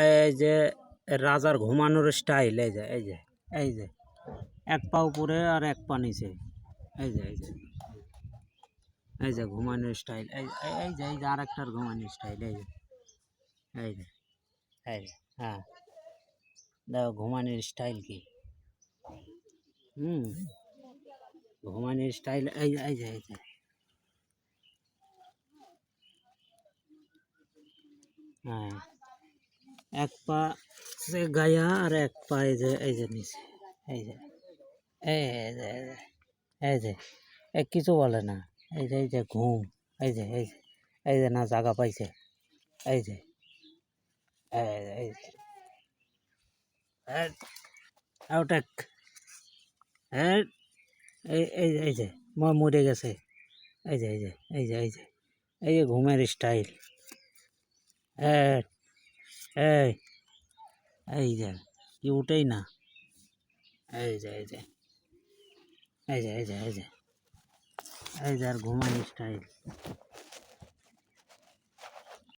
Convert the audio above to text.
এই যে রাজার ঘুমানোর স্টাইল, এই যে এই যে এই যে এক পা উপরে আর এক পা নিচে, এই যে এই যে এই যে ঘুমানোর স্টাইল, এই যে এই যে আরেকটার ঘুমানোর স্টাইল, এই যে এই যে এই যে হ্যাঁ, দেখো ঘুমানোর স্টাইল কি। হুম, ঘুমানোর স্টাইল এই যে এই যে এই যে হ্যাঁ, এক পা সে গায়া আর এক পা এই যে নিচে, এই যে এই যে এই যে কিছু বলে না, এই যে ঘুম, এই যে না জায়গা পাইছে, এই যে এই যে আউটেক, হ্যাঁ এই যে মরে গেছে, এই যে এই যে এই যে এই যে এই যে ঘুমের স্টাইল, এই এই এই যে কি উঠেই না, এই যে এই যে এই যে এই যে এই যে এই যে আর ঘুমানোর স্টাইল।